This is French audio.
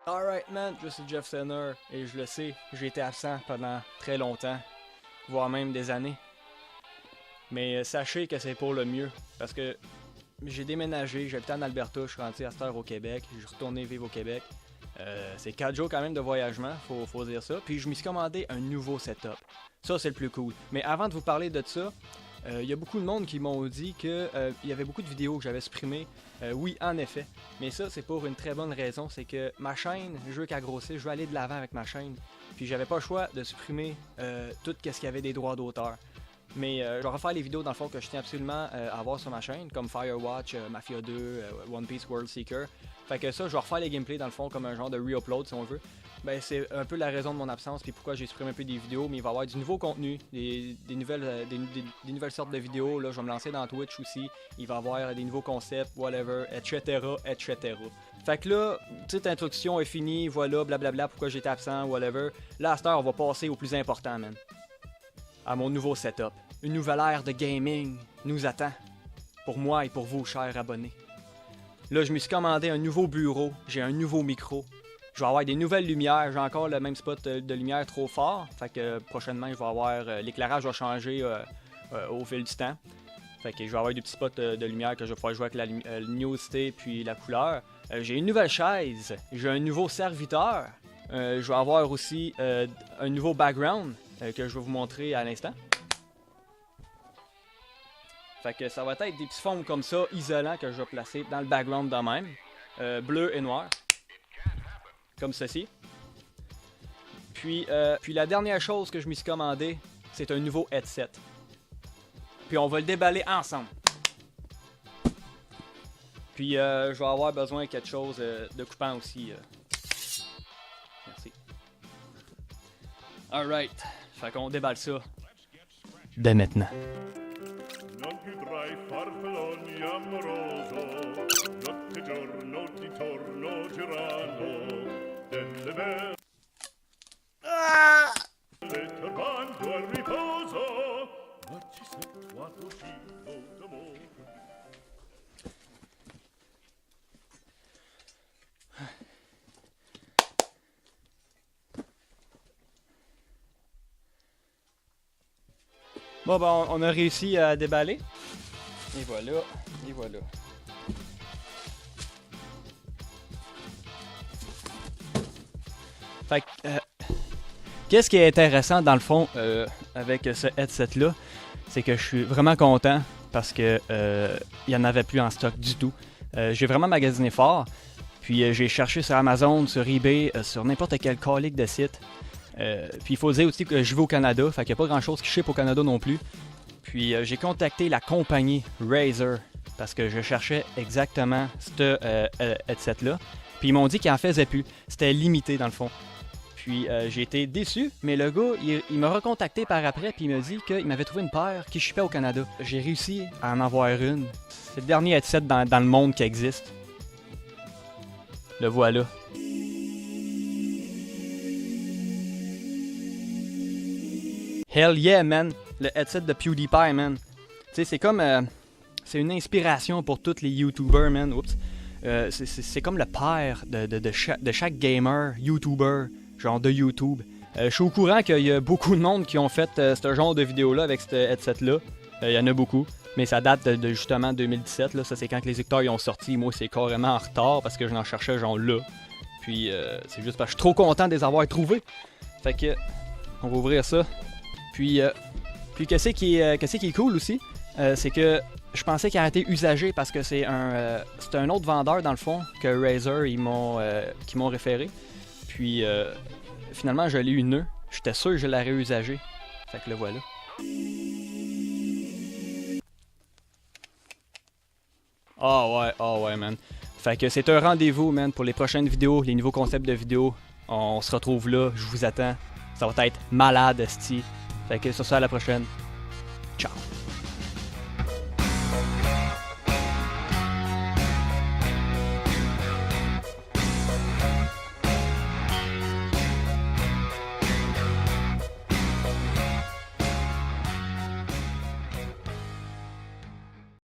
Alright man, je suis Jeff Senner et je le sais, j'ai été absent pendant très longtemps, voire même des années. Mais sachez que c'est pour le mieux, parce que j'ai déménagé, j'habitais en Alberta, je suis rentré à cette heure au Québec, je suis retourné vivre au Québec. C'est 4 jours quand même de voyagement, faut dire ça. Puis je me suis commandé un nouveau setup. Ça c'est le plus cool. Mais avant de vous parler de ça, y a beaucoup de monde qui m'ont dit qu'il y avait beaucoup de vidéos que j'avais supprimées. Oui, en effet. Mais ça, c'est pour une très bonne raison. C'est que ma chaîne, je veux qu'elle grossisse, je veux aller de l'avant avec ma chaîne. Puis j'avais pas le choix de supprimer tout ce qu'il y avait des droits d'auteur. Mais je vais refaire les vidéos dans le fond que je tiens absolument à avoir sur ma chaîne, comme Firewatch, Mafia 2, One Piece World Seeker. Fait que ça, je vais refaire les gameplays dans le fond comme un genre de re-upload si on veut. Ben, c'est un peu la raison de mon absence puis pourquoi j'ai supprimé un peu des vidéos, mais il va y avoir du nouveau contenu, des nouvelles sortes de vidéos. Là, je vais me lancer dans Twitch aussi. Il va y avoir des nouveaux concepts, whatever, etc., etc. Fait que là, petite introduction est finie, voilà, blablabla, pourquoi j'étais absent, whatever. Là, à cette heure, on va passer au plus important, man. À mon nouveau setup. Une nouvelle ère de gaming nous attend. Pour moi et pour vous, chers abonnés. Là, je me suis commandé un nouveau bureau, j'ai un nouveau micro. Je vais avoir des nouvelles lumières, j'ai encore le même spot de lumière trop fort. Fait que prochainement, je vais avoir l'éclairage va changer au fil du temps. Fait que je vais avoir des petits spots de lumière que je vais pouvoir jouer avec la luminosité puis la couleur. J'ai une nouvelle chaise, j'ai un nouveau serviteur. Je vais avoir aussi un nouveau background que je vais vous montrer à l'instant. Fait que ça va être des petits fonds comme ça, isolants, que je vais placer dans le background de même. Bleu et noir. Comme ceci. Puis la dernière chose que je me suis commandé, c'est un nouveau headset. Puis on va le déballer ensemble. Puis je vais avoir besoin de quelque chose de coupant aussi. Merci. Alright. Fait qu'on déballe ça. Dès maintenant. Non più tra i farfalloni amoroso, notte e giorno ti torno girando, delle belle turbando al riposo, ma ci sei quattro cibo d'amore. Bon, ben, on a réussi à déballer. Et voilà, et voilà. Fait que, qu'est-ce qui est intéressant dans le fond avec ce headset-là, c'est que je suis vraiment content parce que il n'y en avait plus en stock du tout. J'ai vraiment magasiné fort, puis j'ai cherché sur Amazon, sur eBay, sur n'importe quel calique de site. Puis il faut dire aussi que je vais au Canada, fait qu'il n'y a pas grand chose qui ship au Canada non plus. Puis j'ai contacté la compagnie Razer parce que je cherchais exactement ce headset-là. Puis ils m'ont dit qu'ils en faisaient plus. C'était limité dans le fond. Puis j'ai été déçu, mais le gars, il m'a recontacté par après puis il m'a dit qu'il m'avait trouvé une paire qui shippait au Canada. J'ai réussi à en avoir une. C'est le dernier headset dans le monde qui existe. Le voilà. Hell yeah, man! Le headset de PewDiePie, man. Tu sais, c'est comme... c'est une inspiration pour tous les YouTubers, man. Oups. C'est comme le père de chaque gamer, YouTuber, genre de YouTube. Je suis au courant qu'il y a beaucoup de monde qui ont fait ce genre de vidéo-là avec ce headset-là. Il y en a beaucoup. Mais ça date de justement 2017, là. Ça, c'est quand les écouteurs ils ont sorti. Moi, c'est carrément en retard parce que je n'en cherchais genre là. Puis, c'est juste parce que je suis trop content de les avoir trouvés. Fait que... on va ouvrir ça. Puis qu'est-ce qui est cool aussi, c'est que je pensais qu'il aurait été usagé parce que c'est un autre vendeur dans le fond que Razer qui m'ont référé. Puis finalement je l'ai eu neuf. J'étais sûr que je l'aurais usagé. Fait que le voilà. Ah ouais man. Fait que c'est un rendez-vous man pour les prochaines vidéos, les nouveaux concepts de vidéos. On se retrouve là, je vous attends. Ça va être malade esti. Fait que sur ça, à la prochaine. Ciao!